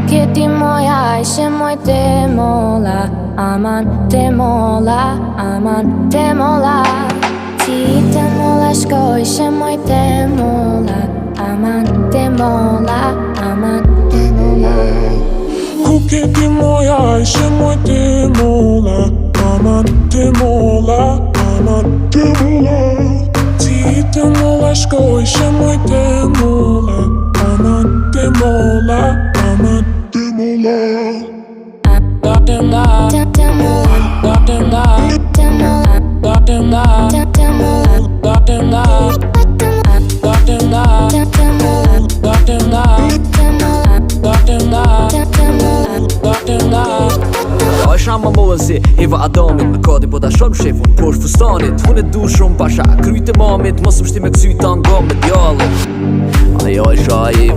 Keti moja ishe moj te mola, aman te mola, aman te mola. Ti te mola shko ishe moj te mola, aman te mola, aman te mola. Ku keti moja ishe moj te mola, aman te mola, aman te mola. Ti te mola shko ishe moj te mola, aman te mola, aman te mola. Është ama mollën si Eva Adamit me kodi po ta shoh shefun poshtë fustanit. Unë e du shumë pasha kryt e mamit, mos më shti me kësy ta nga me djallit. Ajo është ajiv,